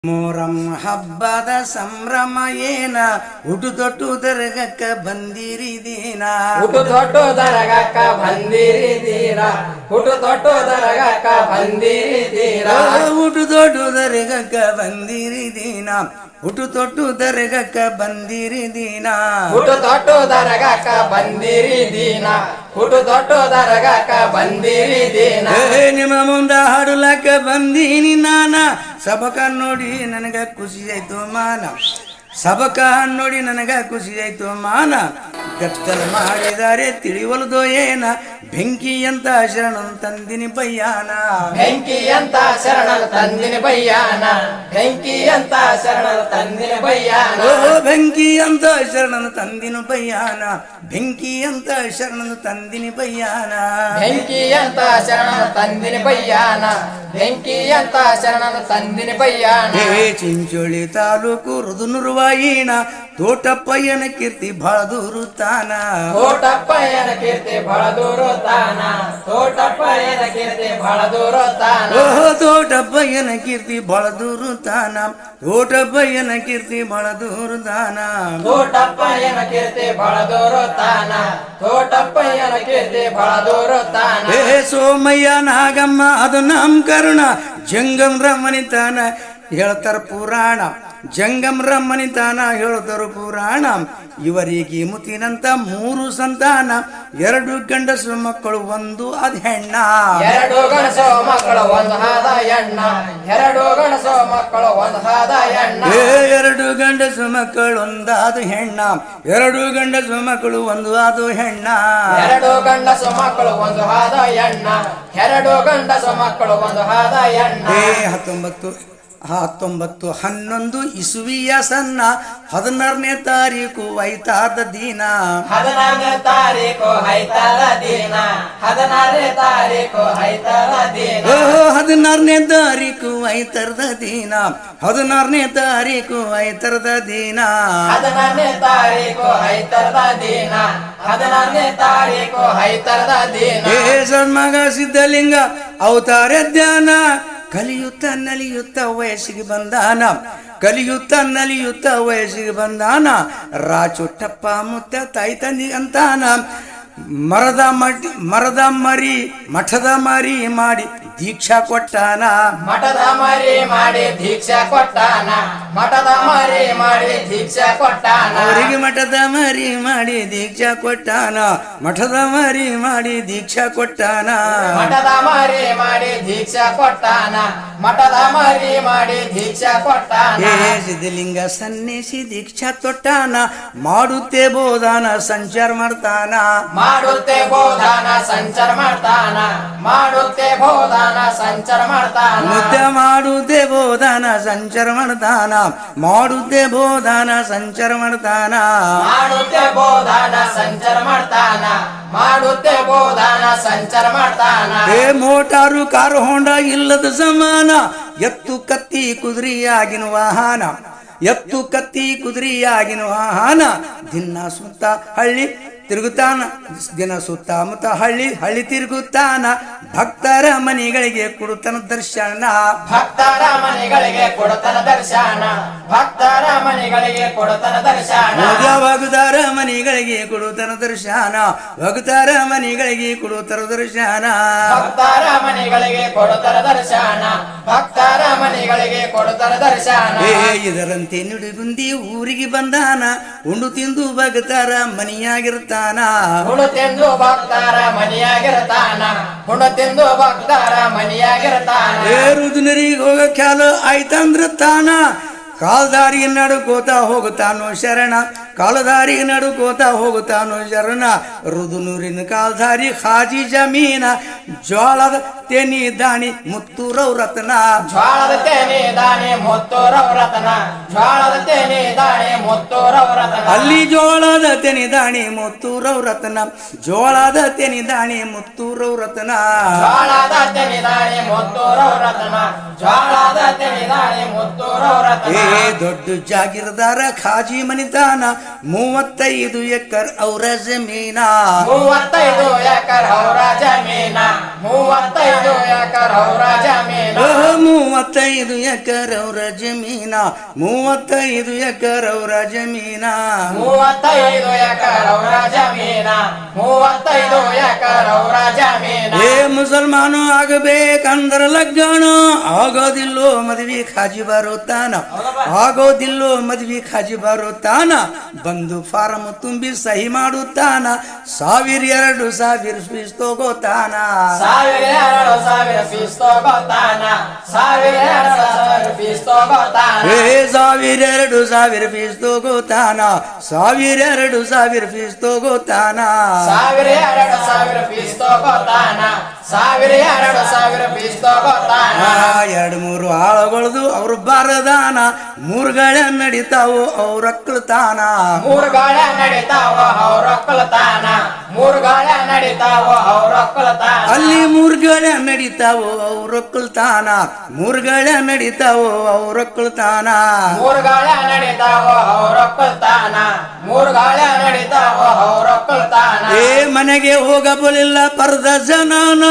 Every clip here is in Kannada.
ಮೊಹರಂ ಹಬ್ಬದ ಸಂಭ್ರಮ ಏನ ಹುಟ್ಟು ತೊಟ್ಟು ದರ್ಗಕ್ಕ ಬಂದಿರಿ ದೀನ ಹುಟ್ಟು ತೊಟ್ಟು ದರ್ಗಕ್ಕ ಬಂದಿರಿ ದೀರ ಹುಟ್ಟು ತೊಟ್ಟು ದರ್ಗಕ್ಕ ಬಂದಿರಿ ದೀರ ಹುಟ್ಟು ತೊಟ್ಟು ದರ್ಗಕ್ಕ ಬಂದಿರಿ ದೀನ ಹುಟ್ಟು ತೊಟ್ಟು ದರ್ಗಕ್ಕ ಬಂದಿರಿ ದೀನ ಹುಟ್ಟು ತೊಟ್ಟು ದರ್ಗಕ್ಕ ಬಂದಿರಿ ದೀನ ಹುಟ್ಟು ತೊಟ್ಟು ದರ್ಗಕ್ಕ ಬಂದಿರಿ ದೀನ ನಿಮ್ಮ ಮುಂದ ಹಾಡುಲಕ್ಕ ಬಂದೀನಿ ನಾನ ಸಬಕ ನೋಡಿ ನನಗ ಖುಷಿ ಆಯ್ತು ಮಾನ ಸಬಕ ನೋಡಿ ನನಗ ಖುಷಿ ಆಯ್ತು ಮಾನ ಗತ್ತಲ್ ಮಾಡಿದರೆ ತಿಳಿವಲ್ದೋ ಏನ ಬೆಂಕಿ ಅಂತ ಶರಣ ತಂದಿನಿ ಬಯ್ಯಾನ ಬೆಂಕಿ ಅಂತ ಶರಣ ತಂದಿನಿ ಬಯ್ಯಾನ ಬೆಂಕಿ ಅಂತ ಶರಣ ತಂದಿನಿ ಬಯ್ಯಾನ ಬೆಂಕಿ ಅಂತ ಶರಣ ತಂದಿನ ಬಯ್ಯಾನ ಬೆಂಕಿ ಅಂತ ಶರಣ ತಂದಿನಿ ಬಯ್ಯಾನ ಬೆಂಕಿ ಅಂತ ಶರಣ ತಂದಿನಿ ಬಯ್ಯಾನ ಬೆಂಕಿ ಅಂತ ಶರಣ ತಂದಿನಿ ಬಯ್ಯಾನ ಚಿಂಚೋಳಿ ತಾಲೂಕು ರುದುನುರ್ವಾಯಿಣ ತೋಟಪ್ಪಯ್ಯನ ಕೀರ್ತಿ ಬಹಳ ದೂರು ತಾನ ತೋಟಪ್ಪಯ್ಯನ ಕೀರ್ತಿ ಬಹಳ ದೂರ ತಾನ ತೋಟಪ್ಪಯ್ಯನ ಕೀರ್ತಿ ಬಹಳ ದೂರ ತಾನ ತೋಟಪ್ಪಯ್ಯನ ಕೀರ್ತಿ ಬಹಳ ದೂರು ತಾನ ತೋಟಪ್ಪಯ್ಯನ ಕೀರ್ತಿ ಬಹಳ ದೂರು ತಾನ ತೋಟಪ್ಪಯ್ಯನ ಕೀರ್ತಿ ಬಹಳ ದೂರ ತಾನ ತೋಟಪ್ಪಯ್ಯನ ಕೀರ್ತಿ ಬಹಳ ದೂರ ತಾನ ಸೋಮಯ್ಯ ನಾಗಮ್ಮ ಅದು ನಾಮಕರಣ ಜಂಗಮ್ ರಮಣಿತಾನ ಹೇಳ್ತಾರ ಪುರಾಣ ಜಂಗಮ್ ರಮಣಿತಾನ ಹೇಳ್ತಾರ ಪುರಾಣ ಇವರಿಗೆ ಮುತ್ತಿನಂತ 3 ಸಂತಾನ 2 ಗಂಡಸು ಮಕ್ಕಳು ಒಂದು ಅದ್ ಹೆಣ್ಣ 2 ಗಂಡಸು ಮಕ್ಕಳು ಒಂದು ಹಾದ ಎಣ್ಣ 2 ಗಂಡಸು ಮಕ್ಕಳು ಒಂದು ಹಾದ ಎಣ್ಣ 2 ಗಂಡಸು ಮಕ್ಕಳು ಒಂದಾದು ಹೆಣ್ಣ 2 ಗಂಡಸು ಮಕ್ಕಳು ಒಂದು ಅದು ಹೆಣ್ಣ 2 ಗಂಡಸು ಮಕ್ಕಳು ಒಂದು ಹಾದ ಎಣ್ಣ 2 ಗಂಡಸು ಮಕ್ಕಳು ಒಂದು ಹಾದ ಎಣ್ಣ 1911 ಇಸುವಿಯ ಸನ್ನ 16ನೇ ತಾರೀಕು ಐತಾದ ದಿನ 16ನೇ ತಾರೀಕು ಐತಾದ ದಿನ 16ನೇ ತಾರೀಕು ಐತಾದ ದಿನ 16ನೇ ತಾರೀಕು ಐತರದ ದಿನ 16ನೇ ತಾರೀಕು ಐತರದ ದಿನ 16ನೇ ತಾರೀಕು ಐತರದ ದಿನ 16ನೇ ತಾರೀಕು ಐತರದ ದಿನ ಸನ್ಮಗ ಸಿದ್ಧಲಿಂಗ ಅವತಾರ ಧ್ಯಾನ ಕಲಿಯುತ್ತ ನಲಿಯುತ್ತ ವಯಸ್ಸಿಗೆ ಬಂದಾನ ಕಲಿಯುತ್ತ ನಲಿಯುತ್ತ ವಯಸ್ಸಿಗೆ ಬಂದಾನ ರಾಚುಟ್ಟಪ್ಪ ಮುತ್ತ ತಾಯಿ ತಂದಿ ಅಂತಾನ ಮರದ ಮರಿ ಮಠದ ಮರಿ ಮಾಡಿ ದೀಕ್ಷಾ ಕೊಟ್ಟಾನ ಮಠದ ಮರಿ ಮಾಡಿ ದೀಕ್ಷಾ ಕೊಟ್ಟಾನ ಮಠದ ಮರಿ ಮಾಡಿ ದೀಕ್ಷಾ ಕೊಟ್ಟಾನ ಅವರಿಗೆ ಮಠದ ಮರಿ ಮಾಡಿ ದೀಕ್ಷಾ ಕೊಟ್ಟಾನ ಮಠದ ಮರಿ ಮಾಡಿ ದೀಕ್ಷಾ ಕೊಟ್ಟಾನ ಮಠದ ಮರಿ ಮಾಡಿ ದೀಕ್ಷಾ ಕೊಟ್ಟಾನ ಮಠದ ಮರಿ ಮಾಡಿ ದೀಕ್ಷಾ ಕೊಟ್ಟಾನ ಸಿದ್ಧಲಿಂಗ ಸನ್ನಿಸಿ ದೀಕ್ಷಾ ತೊಟ್ಟಾನ ಮಾಡುತ್ತೆ ಬೋಧಾನ ಸಂಚಾರ ಮಾಡ್ತಾನ ಮಾಡುತ್ತೆ ಬೋಧಾನ ಸಂಚಾರ ಮಾಡ್ತಾನ ಮಾಡುತ್ತೆ ಬೋಧಾನ ಸಂಚಾರ ಮಾಡ್ತಾನ ಮುದ್ದೆ ಮಾಡುತ್ತೆ ಬೋಧಾನ ಸಂಚಾರ ಮಾಡ್ತಾನ ಮಾಡುತ್ತೆ ಬೋಧಾನ ಸಂಚಾರ ಮಾಡ್ತಾನ ಮಾಡುತ್ತೆ ಬೋಧಾನ ಸಂಚಾರ ಮಾಡ್ತಾನ ಮಾಡುತ್ತೆ ಬೋಧಾನ ಸಂಚಾರ ಮಾಡ್ತಾನ ಮೋಟಾರು ಕಾರು ಹೊಂಡ ಇಲ್ಲದ ಸಮಾನ ಎತ್ತು ಕತ್ತಿ ಕುದುರೆಯಾಗಿನ ವಾಹನ ಎತ್ತು ಕತ್ತಿ ಕುದುರೆಯಾಗಿನ ವಾಹನ ದಿನ ಸುತ್ತ ಹಳ್ಳಿ ತಿರುಗುತ್ತಾನ ದಿನ ಸುತ್ತಮುತ್ತ ಹಳ್ಳಿ ತಿರುಗುತ್ತಾನ ಭಕ್ತರ ಮನೆಗಳಿಗೆ ಕೊಡುತ್ತಾನ ದರ್ಶನ ಭಕ್ತರ ಮನೆಗಳಿಗೆ ಕೊಡುತ್ತಾನ ದರ್ಶನ ಭಕ್ತರ ಮನೆಗಳಿಗೆ ಕೊಡುತ್ತಾನ ದರ್ಶನ ಭಕ್ತರ ಮನೆಗಳಿಗೆ ಕೊಡುತ್ತಾನ ದರ್ಶನ ಭಕ್ತರ ಮನೆಗಳಿಗೆ ಕೊಡುತ್ತಾರ ದರ್ಶನ ಭಕ್ತರ ಮನೆಗಳಿಗೆ ಕೊಡುತ್ತಾರ ದರ್ಶನ ಭಕ್ತರ ಮನೆಗಳಿಗೆ ಕೊಡುತ್ತಾರ ದರ್ಶನ ಇದರಂತೆ ನುಡಿಗುಂದಿ ಊರಿಗೆ ಬಂದಾನ ಉಂಡು ತಿಂದು ಭಕ್ತರ ಮನೆಯಾಗಿರ್ತಾನ ಹುಣ ತಿಂದು ಭಕ್ತರ ಮನೆಯಾಗಿರ್ತಾನ ಹುಣ ತಿಂದು ಭಕ್ತರ ಮನೆಯಾಗಿರ್ತಾನ ರುದ್ನರಿಗೆ ಹೋಗ ಖ್ಯಾಲ ಆಯ್ತಂದ್ರ ತಾನ ಕಾಲ್ದಾರಿ ನಡುಕೋತ ಹೋಗುತ್ತಾನೋ ಶರಣ ಕಾಲದಾರಿ ನಡುಕೋತ ಹೋಗುತ್ತಾನೋ ಶರಣ ರುದುನೂರಿನ ಕಾಲ್ದಾರಿ ಖಾಜಿ ಜಮೀನ ಜ್ವಾಳದ ತೆನಿ ದಾಣಿ ಮುತ್ತೂರವ್ ರತ್ನ ಜ್ವಾಳದ ತೆನಿ ದಾಣಿ ಮುತ್ತೂರವ್ ರತ್ನ ಜ್ವಾಳದ ತೆನಿ ದಾಣಿ ಮುತ್ತೂರವ್ ರತ್ನ ಅಲ್ಲಿ ಜೋಳದ ತೆನಿ ದಾಣಿ ಮುತ್ತೂರವ್ ರತ್ನ ಜೋಳದ ತೆನಿ ದಾಣಿ ಮುತ್ತೂರವ್ ರತ್ನ ಜ್ವಾಳದ ತೆನಿ ದಾಣಿ ಮುತ್ತೂರವ್ ರತ್ನ ಜ್ವಾಳದ ತೆನಿ ದಾಣಿ ಮುತ್ತೂರವ್ ರತ್ನ ದೊಡ್ಡ ಜಾಗಿರದಾರ ಖಾಜಿ ಮನಿತಾನ 35 ಎಕರ್ ಅವರ ಜಮೀನ 35 ಎಕರ್ ಅವರ ಜಮೀನ 35 ಎಕರೌರ ಜಮೀನ 35 ಎಕರೌರ ಜಮೀನ 35 ಎಕರೌರ ಜಮೀನ 35 ಎಕರೌರ ಜಮೀನ 35 ಎಕರೌರ ಜಮೀನ ಏ ಮುಸಲ್ಮಾನು ಆಗಬೇಕಂದ್ರ ಲಗ್ನ ಆಗೋದಿಲ್ಲೋ ಮದ್ವಿ ಖಾಜಿ ಬರುತ್ತಾನ ಆಗೋದಿಲ್ಲೋ ಮದ್ವಿ ಖಾಜಿ ಬರುತ್ತಾನ ಬಂದು ಫಾರಂ ತುಂಬಿ ಸಹಿ ಮಾಡುತ್ತಾನ 1,000-2,000 ಫೀಸ್ ತಗೋತಾನ 1,000-2,000 ಫೀಸ್ ತಗೋತಾನ 1,000-2,000 ಫೀಸ್ ತಗೋತಾನ ಏ 1,000-2,000 ಫೀಸ್ ತಗೋತಾನ 1,000-2,000 ಫೀಸ್ ತಗೋತಾನ 1,000-2,000 ಫೀಸ್ ತಗೋತಾನ 1,000-2,000 ಫೀಸ್ ತಗೋತಾನ 2-3 ಆಳುಗಳದು ಅವ್ರು ಬಾರದಾನ 3 ಗಾಳೆ ನಡಿತಾವು ಅವ್ರ ಅಕ್ಕಳ್ತಾನ 3 ಗಾಳೆ ನಡಿತಾವ ಅವ್ರ ಒಕ್ಕಲತಾನ 3 ಗಾಳೆ ನಡಿತಾವ ಅವ್ರ ಒಕ್ಕಲತಾನ ಅಲ್ಲಿ 3 ಗಾಳೆ ನಡಿತಾವು ಅವ್ರ ಅಕ್ಕಳ್ತಾನ 3 ಗಾಳೆ ನಡಿತಾವು ಅವ್ರ ಅಕ್ಕಳ್ತಾನ 3 ಗಾಳೆ ನಡಿತಾವ ಅವ್ರ ಒಕ್ಕಲತಾನ 3 ಗಾಳೆ ನಡಿತಾವ ಅವ್ರ ಒಕ್ಕಲತಾನ ಏ ಮನೆಗೆ ಹೋಗಬಲಿಲ್ಲ ಪರ್ದ ಜನನ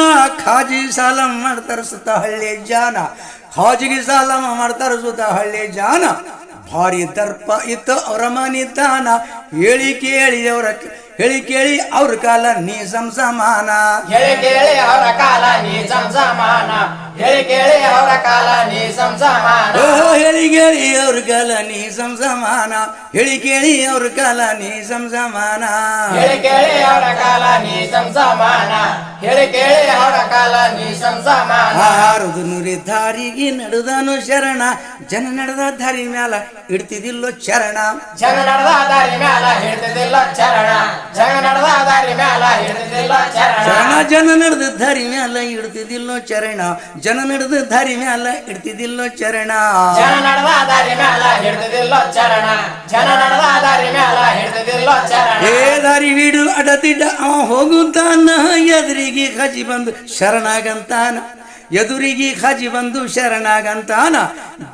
ಖಾಜಿ ಸಾಲ ಮಾಡ್ತಾರ ಸುತ್ತ ಹಳ್ಳಿ ಜಾನ ಖಾಜಿಗೆ ಸಾಲ ಮಾಡ್ತಾರ ಸುತ್ತ ಹಳ್ಳಿ ಜಾನ ಭಾರಿ ದರ್ಪ ಇತ್ತು ಅವರ ಮನಿತಾನ ಹೇಳಿ ಕೇಳಿ ಅವ್ರ ಕಾಲ ನೀ ಸಂಸಮಾನ ಹೇಳಿ ಕೇಳಿ ಅವರ ಕಾಲ ನೀ ಸಂಸಮಾನ ಹೇಳಿ ಕೇಳಿ ಅವರ ಕಾಲ ನೀ ಸಂಸಮಾನ ಹೇಳಿ ಕೇಳಿ ಅವ್ರ ಕಾಲ ನೀ ಸಂಸಮಾನ ಹೇಳಿ ಕೇಳಿ ಅವ್ರ ಕಾಲ ನೀ ಸಂಸಮಾನ ಹೇಳಿ ಕೇಳಿ ಅವರ ಕಾಲ ನೀ ಸಂಸಮಾನ ಹೇಳಿ ಕೇಳಿ ಅವರ ಕಾಲ ನೀ ಸಂಸಮಾನ 600 ದಾರಿಗೆ ನಡೆದನು ಶರಣ ಜನ ನಡೆದ ದಾರಿ ಮ್ಯಾಲ ಇಡ್ತಿದಿಲ್ಲೋ ಚರಣ ಜನ ನಡೆದ ದಾರಿ ಮ್ಯಾಲ ಹಿಡ್ತಿದಿಲ್ಲ ಚರಣ ಜನ ನಡೆದ ದಾರಿ ಮ್ಯಾಲ ಹಿಡ್ತಿದಿಲ್ಲ ಚರಣ ಜನ ನಡೆದ ದಾರಿ ಮ್ಯಾಲ ಇಡ್ತಿದಿಲ್ಲೋ ಚರಣ ಜನ ನಡೆದ ದಾರಿ ಮ್ಯಾಲ ಇಡ್ತಿದಿಲ್ಲೋ ಚರಣ ಜನ ನಡೆದ ದಾರಿ ಮ್ಯಾಲ ಹಿಡ್ತಿದಿಲ್ಲ ಚರಣ ಜನ ನಡೆದ ದಾರಿ ಮ್ಯಾಲ ಹಿಡ್ತಿದಿಲ್ಲ ಚರಣ ಏ ದಾರಿ ಬಿಡು ಅಡತಿಡ್ಡ ಅವ ಹೋಗುತ್ತಾನ ಎದುರಿಗೆ ಖಾಜಿ ಬಂದು ಶರಣಾಗಂತಾನ ಎದುರಿಗೆ ಖಾಜಿ ಬಂದು ಶರಣಾಗಂತಾನ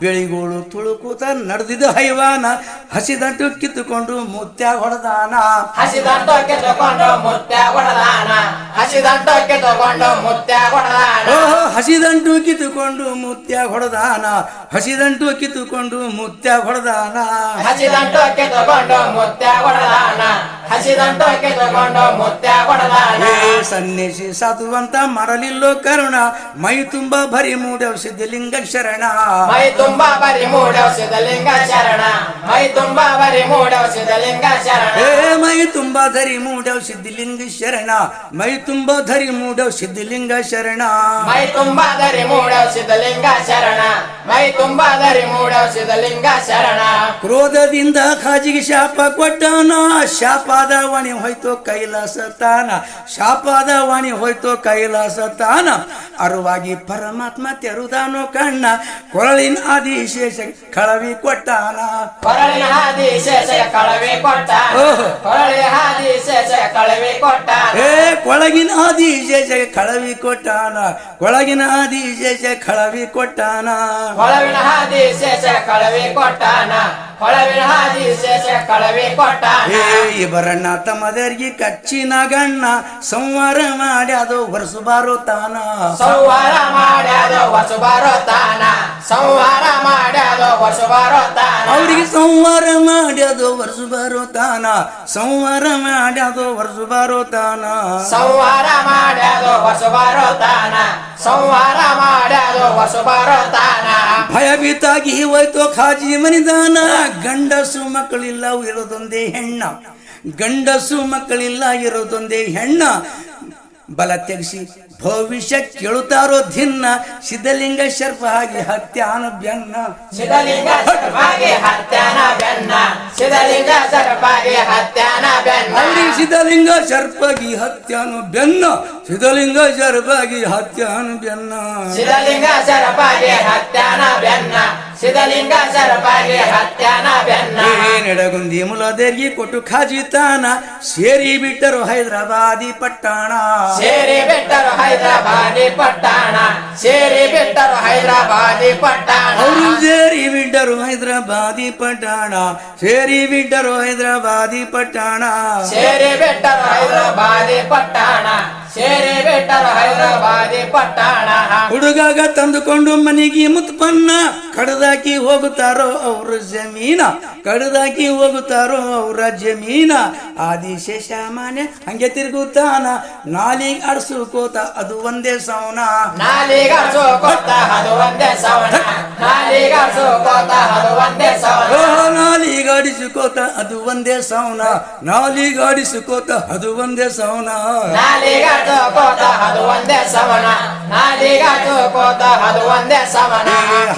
ಬೆಳಿಗೋಳು ತುಳುಕೂತ ನಡೆದಿದ್ದು ಹೈವಾನ ಹಸಿದಂಟು ಕಿತ್ತುಕೊಂಡು ಮುತ್ಯ ಹೊಡೆದಾನ ಹಸಿದಂಟು ಕಿತ್ತುಕೊಂಡು ಮುತ್ಯ ಹೊಡೆದಾನ ಹಸಿದಂಟು ಕಿತ್ತುಕೊಂಡು ಮುತ್ಯ ಹೊಡೆದಾನ ಹಸಿದಂಟು ಕಿತ್ತುಕೊಂಡು ಮುತ್ಯ ಹೊಡೆದಾನ ಹಸಿದಂಟು ಕಿತ್ತುಕೊಂಡು ಮುತ್ಯ ಹೊಡೆದಾನ ಹಸಿದಂಟು ಕಿತ್ತುಕೊಂಡು ಮುತ್ಯ ಹೊಡೆದಾನ ಹಸಿದಂಟು ಕಿತ್ತುಕೊಂಡು ಮುತ್ಯ ಹೊಡೆದಾನ ಏ ಸನ್ನೇಸಿ ಸಾಧುವಂತ ಮಾಡಲಿಲ್ಲೋ ಕರುಣ ಮೈ ತುಂಬಾ ಭರಿ ಮೂಡವ ಸಿದ್ಧಲಿಂಗ ಶರಣ ಮೈ ತುಂಬಾ ಬರಿ ಮೂಡವ ಸಿದ್ಧಲಿಂಗ ಶರಣ ಮೈ ತುಂಬಾ ಬರಿ ಮೂಡವ ಸಿದ್ಧಲಿಂಗ ಶರಣ ಏ ಮೈ ತುಂಬಾ ಧರಿ ಮೂಡವ ಸಿದ್ಧಲಿಂಗ ಶರಣ ಮೈ ತುಂಬಾ ಧರಿ ಮೂಡವ ಸಿದ್ಧಲಿಂಗ ಶರಣ ಮೈ ತುಂಬಾ ಧರಿ ಮೂಡವ ಸಿದ್ಧಲಿಂಗ ಶರಣ ಮೈ ತುಂಬಾ ಧರಿ ಮೂಡವ ಸಿದ್ಧಲಿಂಗ ಶರಣ ಕ್ರೋಧದಿಂದ ಖಾಜಿಗೆ ಶಾಪ ಕೊಟ್ಟಾನ ಶಾಪಾದ ವಾಣಿ ಹೋಯ್ತು ಕೈಲಾಸ ತಾನ ಶಾಪಾದ ವಾಣಿ ಹೋಯ್ತು ಕೈಲಾಸ ತಾನ ಅರುವಾಗಿ ಪರಮಾತ್ಮ ತೆರುದಾನೋ ಕಣ್ಣ ಕೊರಳಿನ ಆದಿಶೇಷ ಕಳವಿ ಕೊಟ್ಟಾನ ಕೊರಳಿನ ಆದಿಶೇಷ ಕಳವಿ ಕೊಟ್ಟಾನ ಕೊರಳಿನ ಆದಿಶೇಷ ಕಳವಿ ಕೊಟ್ಟಾನ ಏ ಕೊಳಗಿನ ಆದಿಶೇಷ ಕಳವಿ ಕೊಟ್ಟಾನ ಕೊಳಗಿನ ಆದಿಶೇಷ ಕಳವಿ ಕೊಟ್ಟಾನ ಕೊಳವಿನ ಆದಿಶೇಷ ಕಳವಿ ಕೊಟ್ಟಾನ ಕೊಳವಿನ ಆದಿಶೇಷ ಕಳವಿ ಕೊಟ್ಟಾನ ಏ ಇಬ್ಬರಣ್ಣ ತಮ್ಮದರಿಗೆ ಕಚ್ಚಿನ ಗಣ್ಣ ಸಂವಾರ ಮಾಡ್ಯಾದು ವರ್ಷ ಬಾರೋತಾನ ಸಂವಾರ ಮಾಡ್ಯಾದ ವರ್ಷ ಬರೋತಾನ ಸಂವಾರ ಮಾಡ್ಯಾದ ವರ್ಷ ಬರೋತಾನ ಅವ್ರಿಗೆ ಸಂವಾರ ಮಾಡ್ಯಾದು ವರ್ಷ ಬರೋತಾನ ಸಂವಾರ ಮಾಡ್ಯಾದು ವರ್ಷ ಬರೋತಾನ ಸಂವಾರ ಮಾಡ್ಯಾದ ವರ್ಷ ಬರೋತಾನ ಸಂವಾರ ಮಾಡ್ಯಾದ ವರ್ಷ ಬರೋತಾನ ಭಯಭೀತಾಗಿ ಹೋಯ್ತು ಖಾಜಿ ಮನಿದಾನ ಗಂಡಸು ಮಕ್ಕಳಿಲ್ಲ ಇರೋದೊಂದೇ ಹೆಣ್ಣ ಗಂಡಸು ಮಕ್ಕಳಿಲ್ಲ ಇರೋದೊಂದೇ ಹೆಣ್ಣ ಬಲ ತೆಗಿಸಿ ಭವಿಷ್ಯ ಕೇಳುತ್ತಾರೋ ಧಿನ್ನ ಸಿದ್ಧಲಿಂಗ ಶರ್ಪ ಹಾಗೆ ಹತ್ಯಾನ ಬೆನ್ನ ಸಿದ್ಧಲಿಂಗ ಸರ್ಪಾಗಿ ಹತ್ಯಾನ ಬೆನ್ನ ಸಿದ್ಧಲಿಂಗ ಸರ್ಪಾಗಿ ಹತ್ಯಾನ ಬೆನ್ನ ಅವ್ರಿಗೆ ಸಿದ್ಧಲಿಂಗ ಶರ್ಪಾಗಿ ಹತ್ಯಾನು ಬೆನ್ನ ಸಿದ್ಧಲಿಂಗ ಶರ್ಪಾಗಿ ಹತ್ಯಾನು ಬೆನ್ನ ಸಿದ್ಧಲಿಂಗ ಸರ್ಪಾಗಿ ಹತ್ಯಾನ ಬೆನ್ನ ಸಿದ್ಧಲಿಂಗ ಸರ್ಪಾಗಿ ಹತ್ಯಾನ ಬೆನ್ನ ನೆಡಗುಂದಿ ಮುಲದೇರ್ಗಿ ಕೊಟ್ಟು ಖಾಜಿತಾನ ಸೇರಿ ಬಿಟ್ಟರು ಹೈದರಾಬಾದಿ ಪಟ್ಟಣ ಸೇರಿ ಬಿಟ್ಟರು ಹೈದರಾಬಾದಿ ಪಟ್ಟಣ ಸೇರಿ ಬಿಟ್ಟರು ಹೈದರಾಬಾದಿ ಪಟ್ಟಣ ಅವರು ಸೇರಿ ಬಿಟ್ಟರು ಹೈದರಾಬಾದಿ ಪಟ್ಟಣ ಸೇರಿ ಬಿಟ್ಟರು ಹೈದರಾಬಾದಿ ಪಟ್ಟಣ ಸೇರಿ ಬಿಟ್ಟರು ಹೈದರಾಬಾದಿ ಪಟ್ಟಣ ಸೇರಿ ಬಿಟ್ಟರು ಹೈದರಾಬಾದಿ ಪಟ್ಟಣ ಹುಡುಗಾಗ ತಂದುಕೊಂಡು ಮನೆಗೆ ಮುತ್ಪನ್ನ ಕಡದಾಕಿ ಹೋಗುತ್ತಾರೋ ಅವ್ರ ಜಮೀನ ಕಡದಾಕಿ ಹೋಗುತ್ತಾರೋ ಅವ್ರ ಜಮೀನ ಆದಿಶೇಷ ಮಾನೆ ಹಂಗೆ ತಿರುಗುತ್ತಾನ ನಾಲಿಗೆ ಆಡ್ಸುಕೋತ ಅದು ಒಂದೇ ಸೌನ ನಾಲಿಗಾಡ್ಸು ಕೊತ್ತ ಅದು ಒಂದೇ ಸವಣ ನಾಲಿಗಾಡ್ಸು ಕೊತ್ತ ಅದು ಒಂದೇ ಸವಣ ನಾಲಿಗಾಡಿಸುಕೋತ ಅದು ಒಂದೇ ಸೌನ ನಾಲಿಗಾಡಿಸುಕೋತ ಅದು ಒಂದೇ ಸೌನ ನಾಲಿಗಾಡ್ಸು ಕೊತ್ತ ಅದು ಒಂದೇ ಸವಣ ನಾಲಿಗಾಡ್ಸು ಕೊತ್ತ ಅದು ಒಂದೇ ಸವಣ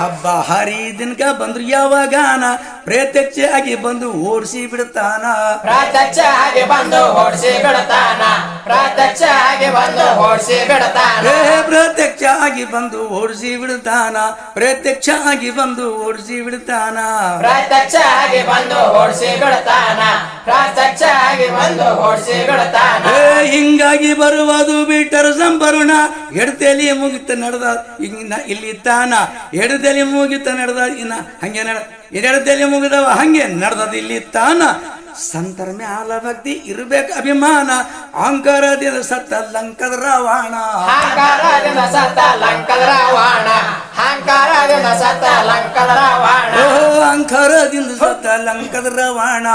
ಹಬ್ಬ ಹರಿದಿನಕ ಬಂದ್ರು ಯಾವಾಗಾನ ಪ್ರತ್ಯಕ್ಷ ಆಗಿ ಬಂದು ಓಡಿಸಿ ಬಿಡ್ತಾನ ಪ್ರತ್ಯಕ್ಷ ಆಗಿ ಬಂದು ಓಡಿಸಿ ಬಿಡ್ತಾನ ಪ್ರತ್ಯಕ್ಷ ಆಗಿ ಬಂದು ಓಡಿಸಿ ಬಿಡ್ತಾನ ಪ್ರತ್ಯಕ್ಷ ಆಗಿ ಬಂದು ಓಡಿಸಿ ಬಿಡ್ತಾನ ಪ್ರತ್ಯಕ್ಷ ಆಗಿ ಬಂದು ಓಡಿಸಿ ಬಿಡ್ತಾನ ಪ್ರತ್ಯಕ್ಷ ಆಗಿ ಬಂದು ಓಡಿಸಿ ಬಿಡ್ತಾನ ಪ್ರತ್ಯಕ್ಷ ಆಗಿ ಬಂದು ಓಡಿಸಿ ಬಿಡ್ತಾನ ಹಿಂಗಾಗಿ ಬರುವುದು ಬಿಟ್ಟರು ಸಂಪರ್ಣ ಎಡತೆಲಿ ಮುಗಿತ ನಡೆದ ಇಲ್ಲಿ ತಾನ ಎಡತೆಲಿ ಮುಗಿತ ನಡೆದ ಇನ್ನ ಹಂಗೆ ಎಡತೆಲಿ ಮುಗಿದವ ಹಂಗೆ ನಡೆದದ ಇಲ್ಲಿ ತಾನ ಸಂತರ ಮ್ಯಾಲ ಭಕ್ತಿ ಇರ್ಬೇಕು ಅಭಿಮಾನ ಅಹಂಕಾರದಿಂದ ಸತ್ತ ಲಂಕದ ರಾವಣ ಅಹಂಕಾರದಿಂದ ಸತ್ತ ಲಂಕದ ರಾವಣ ಅಹಂಕಾರದಿಂದ ಸತ್ತ ಲಂಕದ ರಾವಣ ಅಹಂಕಾರದಿಂದ ಸತ್ತ ಲಂಕದ ರಾವಣ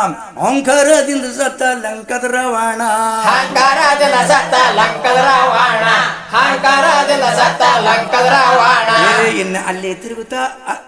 ಅಹಂಕಾರದಿಂದ ಸತ್ತ ಲಂಕದ ರಾವಣ ಅಹಂಕಾರದಿಂದ ಸತ್ತ ಲಂಕದ ರಾವಣ ಅಹಂಕಾರದಿಂದ ಸತ್ತ ಲಂಕದ ರಾವಣ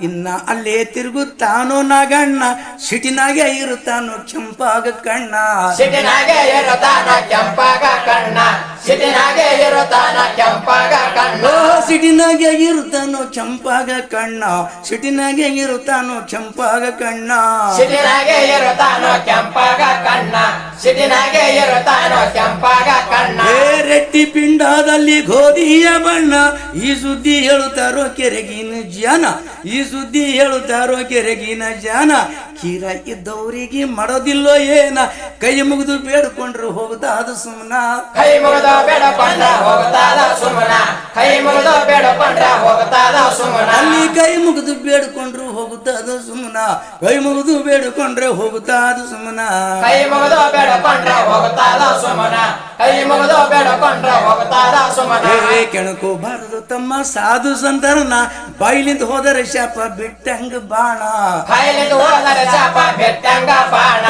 ಇನ್ನ ಅಲ್ಲೇ ತಿರುಗುತ್ತಾನೋ ನಾಗಣ್ಣ ಸಿಟಿನಾಗೆ ಇರುತ್ತಾನೋ ಕೆಂಪಾಗ ಕಣ್ಣ ಸಿಟಿನಾಗೆ ಇರುತ್ತಾನ ಕೆಂಪಾಗ ಕಣ್ಣ ಸಿಟಿನಾಗೆ ಇರುತ್ತಾನ ಕೆಂಪಾಗ ಕಣ್ಣ ಸಿಟಿನಾಗೆ ಇರುತ್ತಾನೋ ಕೆಂಪಾಗ ಕಣ್ಣ ಸಿಟಿನಾಗೆ ಇರುತ್ತಾನೋ ಕೆಂಪಾಗ ಕಣ್ಣ ಸಿಟಿನಾಗೆ ಇರುತ್ತಾನೋ ಕೆಂಪಾಗ ಕಣ್ಣ ಸಿಟಿನಾಗೆ ಇರುತ್ತಾನೋ ಕೆಂಪಾಗ ಕಣ್ಣ ರೆಟ್ಟಿ ಪಿಂಡದಲ್ಲಿ ಗೋಧಿಯ ಬಣ್ಣ ಈ ಸುದ್ದಿ ಹೇಳುತ್ತಾರೋ ಕೆರೆಗಿನ ಜನ ಈ ಸುದ್ದಿ ಹೇಳುತ್ತಾರೋ ಕೆರೆಗಿನ ಜನ ಕೀರ ಇದ್ದವರಿಗೆ ಮಾಡೋದಿಲ್ಲೋ ಏನ ಕೈ ಮುಗಿದು ಬೇಡ್ಕೊಂಡ್ರು ಹೋಗುತ್ತಾದ ಸುಮ್ನ ಕೈ ಮುಗಿದು ಬೇಡಕೊಂಡ್ರ ಹೋಗುತ್ತಾದ ಸುಮನ ಕೈ ಮುಗಿದು ಬೇಡಕೊಂಡ್ರ ಹೋಗುತ್ತಾದ ಸುಮನ ಅಲ್ಲಿ ಕೈ ಮುಗಿದು ಬೇಡ್ಕೊಂಡ್ರು ಹೋಗುತ್ತಾದ ಸುಮ್ನ ಕೈ ಮುಗಿದು ಬೇಡ್ಕೊಂಡ್ರೆ ಹೋಗುತ್ತಾದ ಸುಮ್ನ ಕೈ ಮುಗಿದು ಬೇಡಕೊಂಡ್ರ ಹೋಗುತ್ತಾದ ಸುಮನ ಕೈ ಮುಗಿದು ಬೇಡಕೊಂಡ್ರ ಹೋಗುತ್ತಾದ ಸುಮನ ಕೆಣಕೋಬಾರದು ತಮ್ಮ ಸಾಧು ಸಂತರನ ಬಾಯಿಲಿಂದ ಹೋದರೆ ಶಾಪ ಬಿಟ್ಟಂಗ ಬಾಣ ಬಾಯಿಲಿಂದ ಹೋದರೆ ಶಾಪ ಬೆಟ್ಟಂಗ ಬಾಣ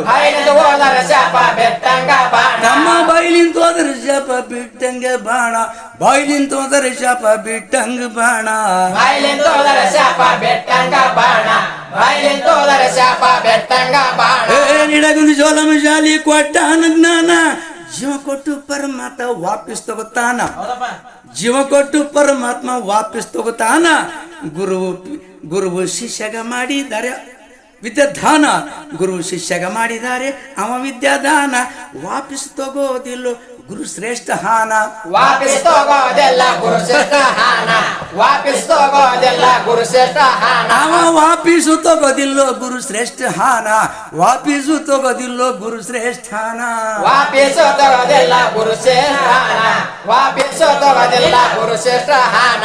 ಬಾಯಿಲಿಂದ ಹೋದರೆ ಶಾಪ ಬೆಟ್ಟಂಗ ಬಾಣ ನಮ್ಮ ಬಾಯಿಲಿಂದ ಹೋದರೆ ಶಾಪ ಬಿಟ್ಟಂಗ ಬಾಣ ಬಾಯಿಲಿಂದ ಹೋದರೆ ಶಾಪ ಬಿಟ್ಟಂಗ ಬಾಣ ಬಾಯಿಲಿಂದ ಹೋದರೆ ಶಾಪ ಬೆಟ್ಟಂಗ ಬಾಣ ಬಾಯಿಲಿಂದ ಹೋದರೆ ಶಾಪ ಬೆಟ್ಟಂಗ ಬಾಣ ನಿಡಗುಂದು ಜೋಲಮ ಶಾಲಿ ಕೊಟ್ಟಾನ ಜ್ಞಾನ ಜೀವ ಕೊಟ್ಟು ಪರಮಾತ್ಮ ವಾಪಸ್ ತಗೋತಾನ ಜೀವ ಕೊಟ್ಟು ಪರಮಾತ್ಮ ವಾಪಸ್ ತಗೋತಾನ ಗುರುವು ಶಿಷ್ಯಗ ಮಾಡಿದ್ದಾರೆ ವಿದ್ಯಾದಾನ ಗುರು ಶಿಷ್ಯಗ ಮಾಡಿದ್ದಾರೆ ಅವ ವಿದ್ಯಾದಾನ ವಾಪಸ್ ತಗೋದಿಲ್ಲ ಗುರು ಶ್ರೇಷ್ಠ ಹಾನ ವಾಪಸ್ ತಗೋದೆಲ್ಲ ಗುರು ಶ್ರೇಷ್ಠ ಹಾನ ವಾಪಸ್ ತಗೋದೆಲ್ಲ ಗುರು ಶ್ರೇಷ್ಠ ಹಾನ ಅವ ವಾಪೀಸು ತಗೋದಿಲ್ಲೋ ಗುರು ಶ್ರೇಷ್ಠ ಹಾನ ವಾಪೀಸು ತಗೋದಿಲ್ಲೋ ಗುರು ಶ್ರೇಷ್ಠ ಹಾನ ವಾಪಸ್ ತಗೋದೆಲ್ಲ ಗುರು ಶ್ರೇಷ್ಠ ಹಾನ ವಾಪಸ್ ತಗೋದೆಲ್ಲ ಗುರು ಶ್ರೇಷ್ಠ ಹಾನ